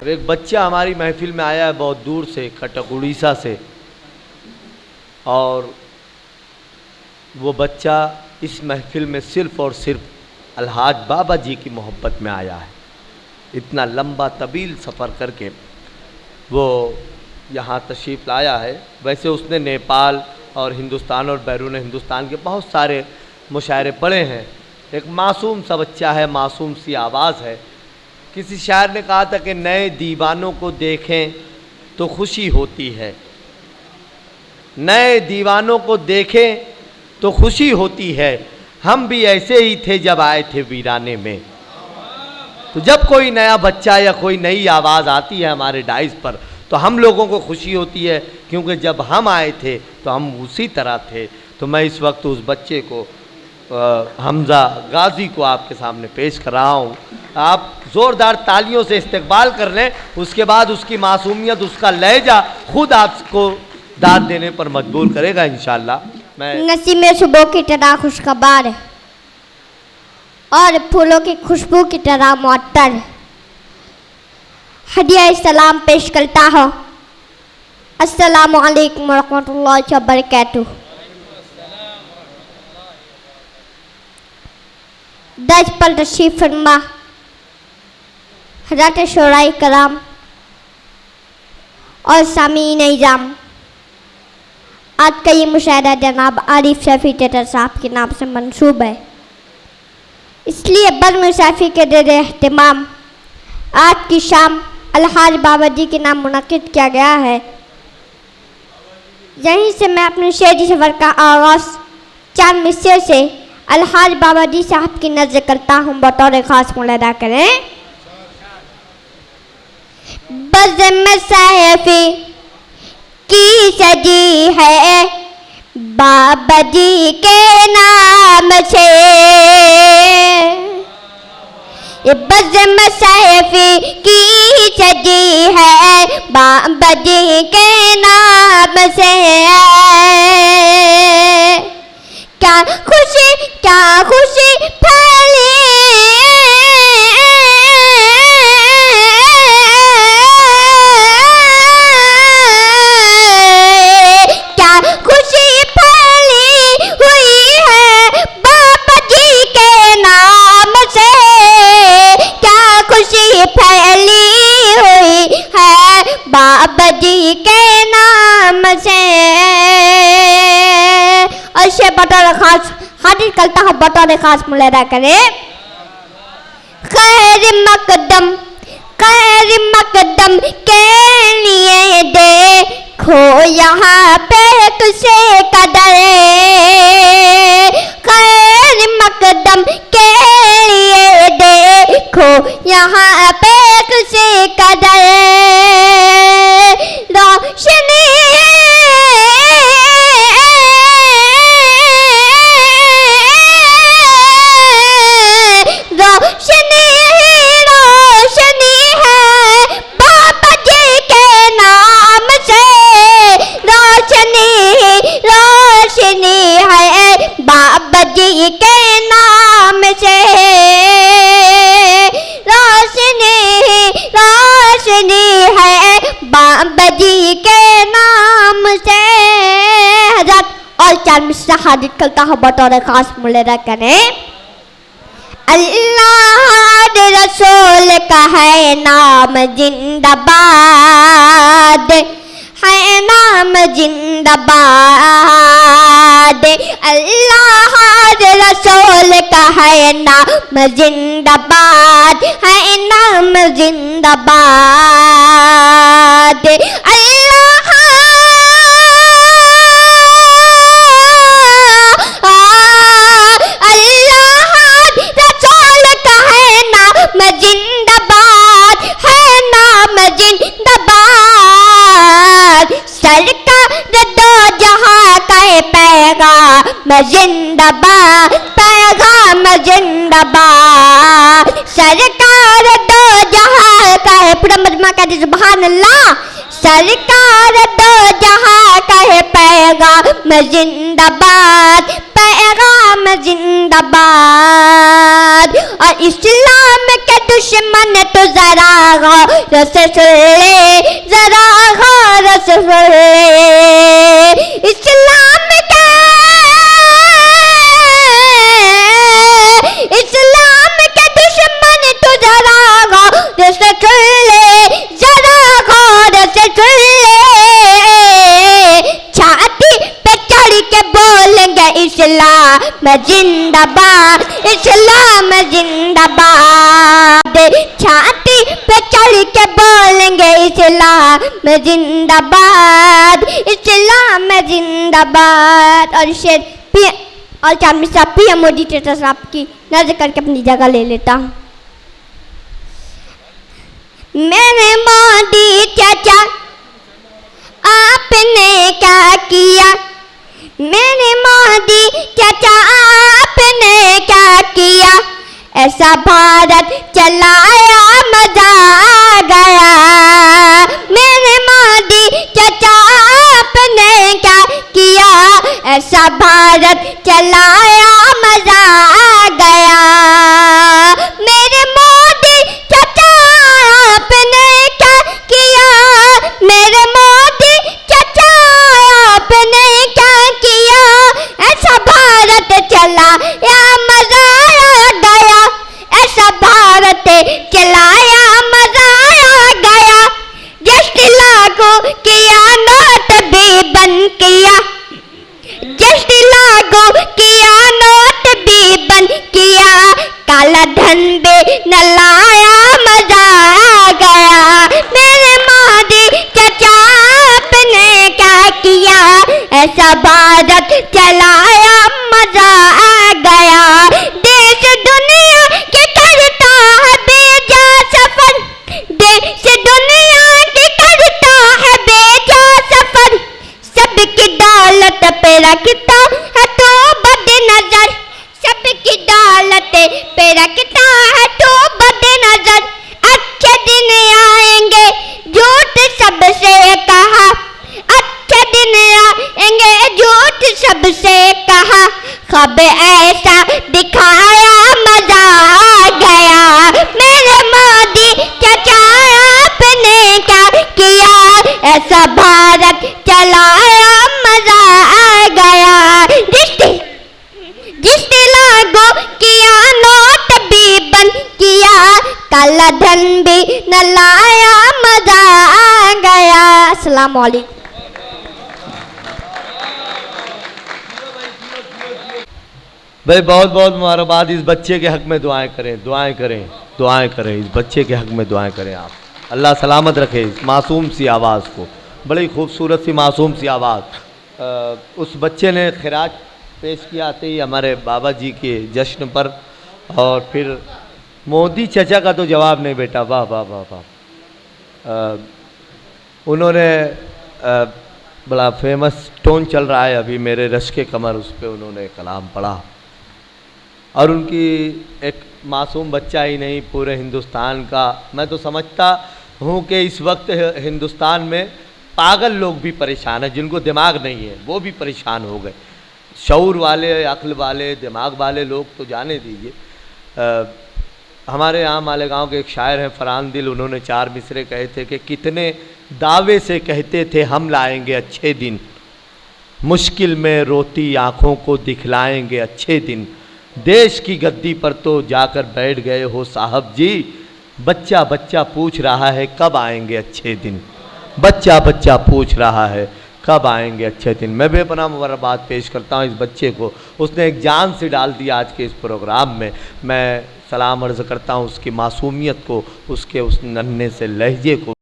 एक बच्चा हमारी महफिल में आया है बहुत दूर से, कटक उड़ीसा से, और वो बच्चा इस महफिल में सिर्फ़ और सिर्फ अलहाज बाबा जी की मोहब्बत में आया है। इतना लंबा तवील सफ़र करके वो यहाँ तशरीफ़ लाया है। वैसे उसने नेपाल और हिंदुस्तान और बैरून हिंदुस्तान के बहुत सारे मुशायरे पढ़े हैं। एक मासूम सा बच्चा है, मासूम सी आवाज़ है। किसी शायर ने कहा था कि नए दीवानों को देखें तो खुशी होती है, नए दीवानों को देखें तो खुशी होती है। हम भी ऐसे ही थे जब आए थे वीराने में। तो जब कोई नया बच्चा या कोई नई आवाज़ आती है हमारे डाइस पर तो हम लोगों को खुशी होती है, क्योंकि जब हम आए थे तो हम उसी तरह थे। तो मैं इस वक्त उस बच्चे को हमज़ा गाजी को आपके सामने पेश कर रहा हूँ। आप ज़ोरदार तालियों से इस्तकबाल कर लें, उसके बाद उसकी मासूमियत, उसका लहजा खुद आपको दाद देने पर मजबूर करेगा इंशाअल्लाह। मैं नसीम सुबह की तरह खुशखबर और फूलों की खुशबू की तरह मुअत्तर हदिया सलाम पेश करता हूँ। अस्सलामु अलैकुम रहमतुल्लाहि व बरकातुहू। दर्ज पर तशरीफ फरमा हज़रत शोराए कराम और सामीन इज़ाम। आज का ये मुशायरा जनाब आरिफ शफी टेटर साहब के नाम से मंसूब है, इसलिए बज़्म शफी के ज़ेर एहतिमाम आज की शाम अलहाज बाबा जी के नाम मुनक़िद किया गया है। यहीं से मैं अपने शेरी सफ़र का आगाज़ चांद मिस्से से अलहाज बाबा जी साहब की नज़र करता हूँ, बतौर ख़ास मुलादा करें। बज़्म शफी की सजी है बाबा जी के नाम से, ये बज़्म शफी की सजी है बाबा जी के नाम से। क्या खुशी फैली बाबा जी के नाम से। और से बतौर खास हाजिर करता हूँ, बतौर खास मुलादा करे। खैर मकदम के लिए देखो यहाँ पे तुझसे कदर, खैर मकदम के लिए देखो यहाँ पे तुझसे कदर। रोशनी है बाबा जी के नाम से, रोशनी है बाबा जी के नाम से, रोशनी है बाबा जी के नाम से। हज़रत और चार मिसरा हाजिर करता हूँ, बतौर खास मुलादा करें। अल्लाह रसूल का है नाम जिंदाबाद, है नाम जिंदाबाद। अल्लाह रसूल का है नाम जिंदाबाद, है नाम जिंदाबाद। जिंदाबाद है नाम जिंदाबाद, सरकार दो जहां का पैगाम जिंदाबाद, पैगाम जिंदाबाद। सरकार दो जहां का है, पूरा मजमा का सुभान अल्लाह। सरकार दो जहां का है पैगाम जिंदाबाद, पैगाम जिंदाबाद। और इस्लाम के दुश्मन तो जरा से सुन ले, जरा गौर से सुन ले। इस्लाम के दुश्मन तो जरा गौर से सुन ले, जरा गौर से सुन ले। छाती पे चढ़ के बोलेंगे इस्लाम जिंदाबाद, इस्लाम जिंदाबाद। छाती पे चढ़ के बोलेंगे इस्लाम जिंदाबाद, इस्लाम जिंदाबाद। और शेर और चांद साहब पीएम मोदी चाचा साहब की नजर करके अपनी जगह ले लेता हूँ। मेरे मोदी चाचा आपने क्या किया, मेरे मोदी चाचा आपने क्या किया, ऐसा भारत चलाया मजा आ गया। मेरे मोदी चाचा आपने क्या किया, ऐसा भारत चलाया मजा आ गया। मेरे मोदी चाचा आपने क्या किया, मेरे मोदी चाचा आपने क्या किया, ऐसा भारत चलाया मजा आ गया, ऐसा भारत चलाया मजा आ गया। जस्ट लागू किया नोट भी बंद किया, जस्ट लागू किया नोट भी बंद किया, काला धन भी न लाया मजा आ गया। मेरे मोदी चाचा आपने क्या किया, ऐसा भारत चलाया मजा आ गया। देश दुनिया के करता है बेजा सफर, देश दुनिया के करता है बेजा सफर, सबकी दौलत पे रखता है तो बदनजर, सबकी दौलत पे रखता है तो बदनजर। अच्छे दिन आएंगे झूठ सबसे कहा, अच्छे दिन आएंगे झूठ सबसे कहा, ख्वाब ऐसा दिखाया मजा आ गया। मेरे मोदी चाचा आपने क्या किया, ऐसा भारत चलाया मजा आ गया। जिसने लागू किया नोट भी बंद किया, काला धन भी न लाया मजा आ गया। अस्सलाम वालेकुम। भाई बहुत बहुत मुबारकबाद। इस बच्चे के हक में दुआएं करें, दुआएं करें, दुआएं करें। इस बच्चे के हक में दुआएं करें आप। अल्लाह सलामत रखे इस मासूम सी आवाज़ को, बड़ी खूबसूरत सी मासूम सी आवाज़। उस बच्चे ने खिराज पेश किया आते ही हमारे बाबा जी के जश्न पर, और फिर मोदी चचा का तो जवाब नहीं बेटा, वाह वाह वाह वाह। उन्होंने बड़ा फेमस टोन चल रहा है अभी मेरे रश के कमर, उस पर उन्होंने कलाम पढ़ा। और उनकी एक मासूम बच्चा ही नहीं, पूरे हिंदुस्तान का, मैं तो समझता हूँ कि इस वक्त हिंदुस्तान में पागल लोग भी परेशान हैं, जिनको दिमाग नहीं है वो भी परेशान हो गए। शऊर वाले, अक्ल वाले, दिमाग वाले लोग तो जाने दीजिए। हमारे यहाँ मालेगांव के एक शायर हैं फरहान दिल, उन्होंने 4 मिसरे कहे थे कि कितने दावे से कहते थे हम लाएंगे अच्छे दिन, मुश्किल में रोती आँखों को दिखलाएंगे अच्छे दिन, देश की गद्दी पर तो जाकर बैठ गए हो साहब जी, बच्चा बच्चा पूछ रहा है कब आएंगे अच्छे दिन, बच्चा बच्चा पूछ रहा है कब आएंगे अच्छे दिन। मैं बेपनाह मुबारकबाद पेश करता हूँ इस बच्चे को, उसने एक जान से डाल दिया आज के इस प्रोग्राम में। मैं सलाम अर्ज़ करता हूँ उसकी मासूमियत को, उसके उस नन्हे से लहजे को।